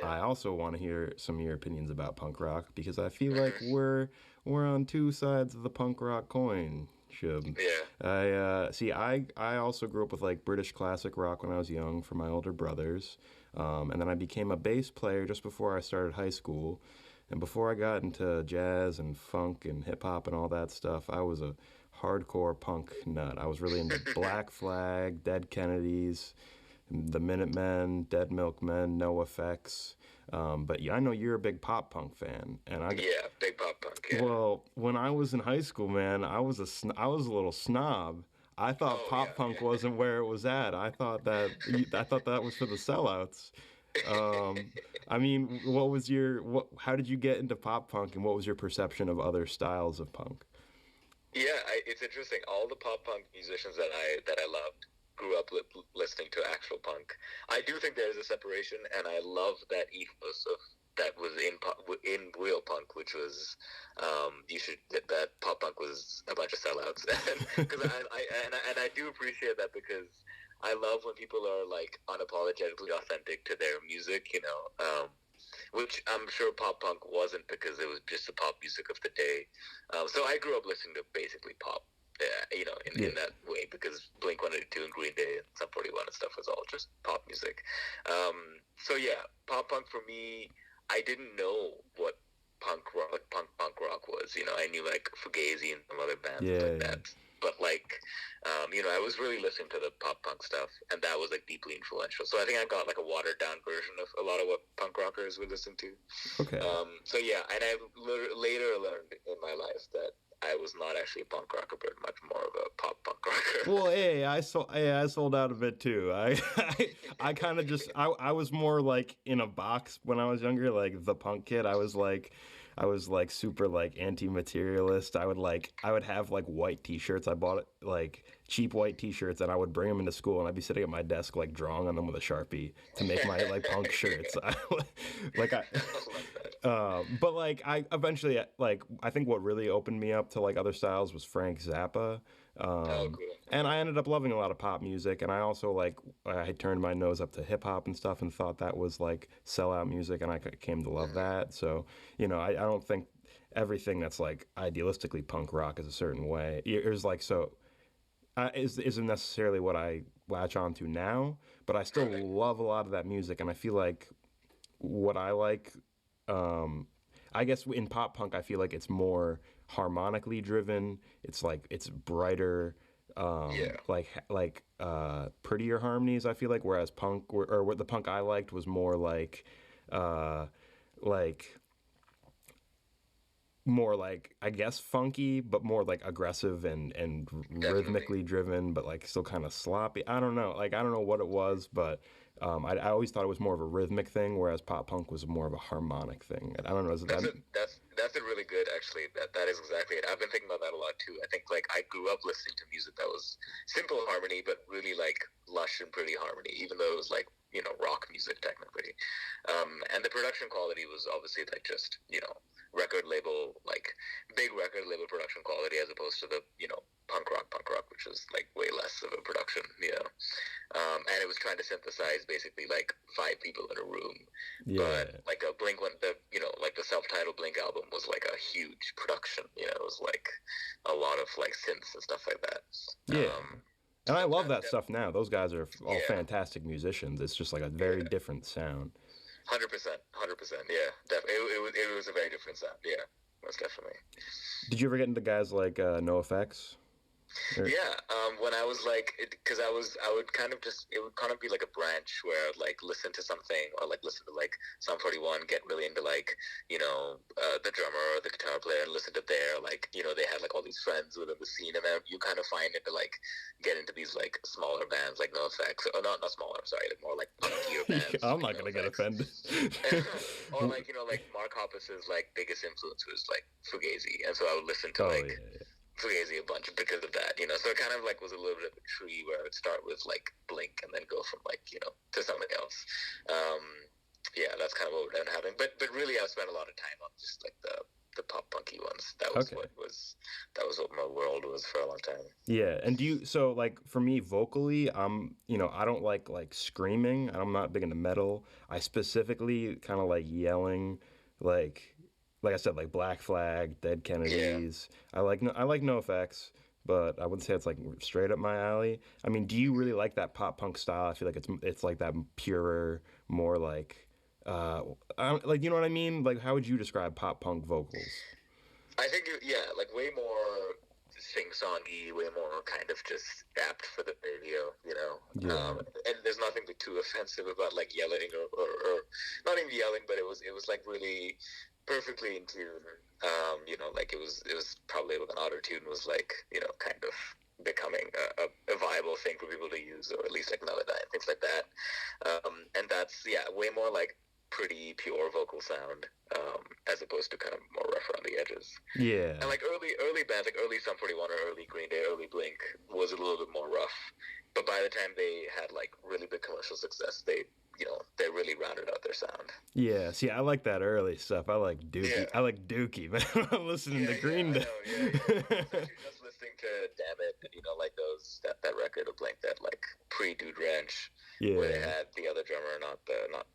I also want to hear some of your opinions about punk rock because I feel like we're on two sides of the punk rock coin. Shub. Yeah. I also grew up with like British classic rock when I was young from my older brothers, and then I became a bass player just before I started high school. And before I got into jazz and funk and hip hop and all that stuff, I was a hardcore punk nut. I was really into Black Flag, Dead Kennedys, the Minutemen, Dead Milkmen, No Effects. But yeah, I know you're a big pop punk fan, and Yeah, big pop punk. Yeah. well, when I was in high school, man, I was a little snob. I thought Oh pop yeah, punk wasn't where it was at. I thought that was for the sellouts. Um, I mean, how did you get into pop punk, and what was your perception of other styles of punk? yeah. It's interesting. All the pop punk musicians that I loved grew up listening to actual punk. I do think there is a separation, and I love that ethos of that was in real punk, which was you should that pop punk was a bunch of sellouts, because I do appreciate that because I love when people are like unapologetically authentic to their music, which I'm sure pop punk wasn't because it was just the pop music of the day. So I grew up listening to basically pop, Yeah, in that way because Blink 182 and Green Day and Sum 41 and stuff was all just pop music. So yeah, pop punk for me, I didn't know what punk rock was. I knew like Fugazi and some other bands like yeah. that. But like, I was really listening to the pop punk stuff, and that was like deeply influential. So I think I got like a watered down version of a lot of what punk rockers would listen to. Okay. So yeah, and I later learned in my life that I was not actually a punk rocker, but much more of a pop punk rocker. Well, I sold out a bit too. I kind of just, I was more like in a box when I was younger, like the punk kid. I was like super like anti-materialist. I would have like white t-shirts. I bought it like cheap white t-shirts and I would bring them into school and I'd be sitting at my desk like drawing on them with a Sharpie to make my like punk shirts. like I, I love that. but like I eventually like I think what really opened me up to like other styles was Frank Zappa. Oh, cool. And I ended up loving a lot of pop music, and I also like I had turned my nose up to hip hop and stuff, and thought that was like sellout music, and I came to love that. So I don't think everything that's like idealistically punk rock is a certain way. It's like so isn't necessarily what I latch on to now, but I still Right. love a lot of that music, and I feel like what I like I guess in pop punk, I feel like it's more harmonically driven. It's like it's brighter, Yeah. prettier harmonies. I feel like, whereas punk or what the punk I liked was more uh, like more like I guess funky, but more like aggressive and Definitely. rhythmically driven, but like still kind of sloppy. I don't know. Like I don't know what it was, but I always thought it was more of a rhythmic thing, whereas pop punk was more of a harmonic thing. And I don't know. Is That's that a that's a really good actually. That is exactly it. I've been thinking about that a lot too. I think like I grew up listening to music that was simple harmony, but really like lush and pretty harmony, even though it was like rock music technically. And the production quality was obviously like just record label like big record label production quality as opposed to the punk rock, which is like way less of a production. And it was trying to synthesize basically like five people in a room. But yeah. like a Blink one, like the self-titled Blink album was like a huge production. It was like a lot of like synths and stuff like that. Yeah. And I So love that stuff now. Those guys are all yeah, fantastic musicians. It's just like a very yeah, different sound. 100%, 100%, yeah, definitely. It was a very different sound. Yeah, most definitely. Did you ever get into guys like No Effects? Or, Yeah, when I was like, because I would kind of just, it would kind of be like a branch where I'd like listen to something or like listen to like Sum 41, get really into like, the drummer or the guitar player and listen to their like, they had like all these friends within the scene and then you kind of find it to like get into these like smaller bands like No Effects, or not smaller, I'm sorry, like more like punkier bands I'm like not No gonna get Effects. offended. Or like, like Mark Hoppus's like biggest influence was like Fugazi. And so I would listen to Oh like yeah, Fugazi a bunch because of that, So it kind of like was a little bit of a tree where I would start with like Blink and then go from like to something else. Yeah, that's kind of what would end up happening. But really, I've spent a lot of time on just like the pop punky ones. That was Okay. what my world was for a long time. Yeah, and so like for me vocally, I don't like screaming. I'm not big into metal. I specifically kind of like yelling, like I said, like Black Flag, Dead Yeah. Kennedys. I like No Effects, but I wouldn't say it's like straight up my alley. I mean, do you really like that pop punk style? I feel like it's like that purer, more like like you know what I mean? Like how would you describe pop punk vocals? I think yeah, like way more sing-songy, way more kind of just apt for the radio, you know. Yeah. And there's nothing too offensive about like yelling or not even yelling, but it was like really perfectly in tune. Like it was probably with an auto tune was like kind of becoming a viable thing for people to use, or at least like Melodyne, things like that. And that's yeah, way more like pretty pure vocal sound, as opposed to kind of more rough around the edges. Yeah. And like early bands, like early Sum 41 or early Green Day, early Blink was a little bit more rough. But by the time they had like really big commercial success, they really rounded out their sound. Yeah, see, I like that early stuff. I like Yeah. Dookie. I like Dookie, man. I'm listening to Yeah, Green I Day. know. Yeah. Especially just listening to Damn It, and like that record of Blink, that like pre-Dude Ranch, where they Yeah, had the other drummer, not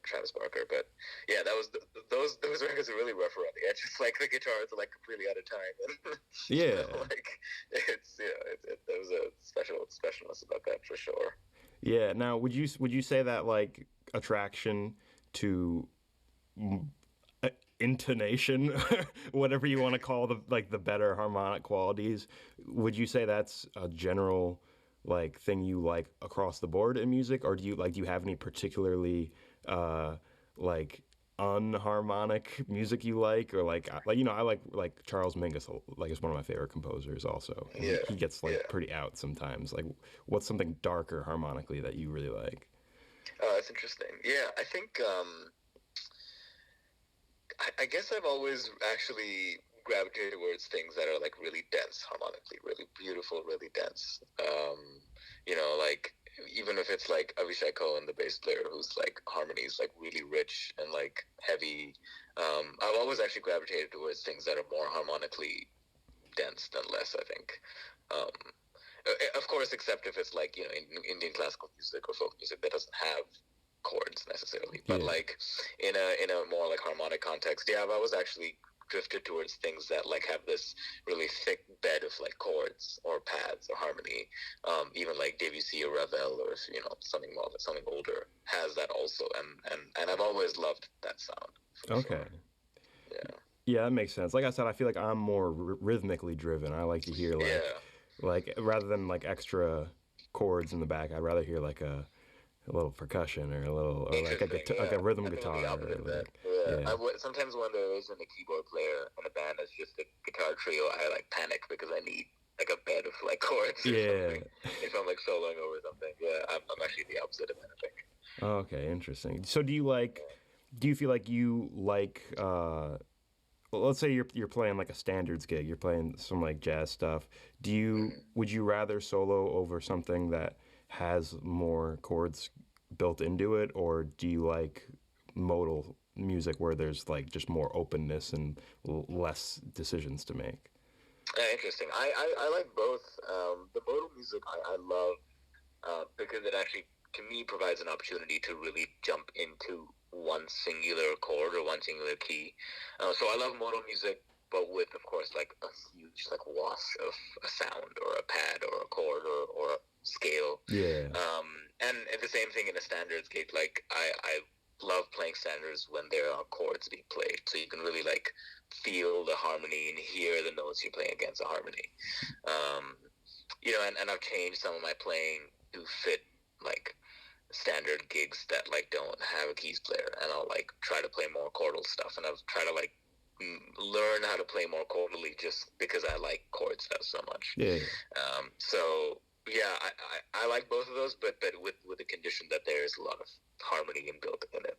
Travis Barker, but yeah, that was those records are really rough around the edges. Like the guitars are like completely out of time, and yeah, like it's there was a specialness about that for sure. yeah. Now, would you say that like attraction to mm, intonation, whatever you want to call the better harmonic qualities, would you say that's a general like thing you like across the board in music, or do you have any particularly like unharmonic music you like, or I like Charles Mingus, like is one of my favorite composers also, and he Yeah, gets like yeah. pretty out sometimes. Like, what's something darker harmonically that you really like? That's interesting. Yeah, I think I guess I've always actually gravitated towards things that are like really dense harmonically, really beautiful, really dense. Like even if it's like Avishai Cohen, the bass player, whose like harmonies like really rich and like heavy. I've always actually gravitated towards things that are more harmonically dense than less, I think. Of course, except if it's like in Indian classical music or folk music that doesn't have chords necessarily, but Yeah, like in a more like harmonic context, yeah, I've always actually drifted towards things that like have this really thick bed of like chords or pads or harmony. Even like Debussy or Ravel, or something older has that also, and I've always loved that sound for okay. sure. Yeah, Yeah, that makes sense. Like I said, I feel like I'm more rhythmically driven. I like to hear yeah. like rather than like extra chords in the back, I'd rather hear like a little percussion or a little or like a Interesting. guitar, like Yeah, a rhythm I think I'm the guitar opposite or of that. like Yeah, yeah. sometimes when there isn't a keyboard player in a band, it's just a guitar trio. I like panic because I need like a bed of like chords or Yeah. something. If I'm like soloing over something, yeah, I'm actually the opposite of that. I think. Okay, interesting. So do you feel like you like well, let's say you're playing like a standards gig, you're playing some like jazz stuff. Mm-hmm. Would you rather solo over something that has more chords built into it, or do you like modal music where there's like just more openness and less decisions to make? Interesting. I like both. The modal music I love because it actually, to me, provides an opportunity to really jump into one singular chord or one singular key. So I love modal music, but with, of course, like a huge like wash of a sound or a pad or a chord or a scale. Yeah. And the same thing in a standards gig. Like I love playing standards when there are chords being played, so you can really like feel the harmony and hear the notes you're playing against the harmony. Um, and I've changed some of my playing to fit like standard gigs that like don't have a keys player, and I'll like try to play more chordal stuff, and I've tried to like learn how to play more chordally just because I like chord stuff so much. Yeah. So yeah, I like both of those, but with the condition that there is a lot of harmony inbuilt in it.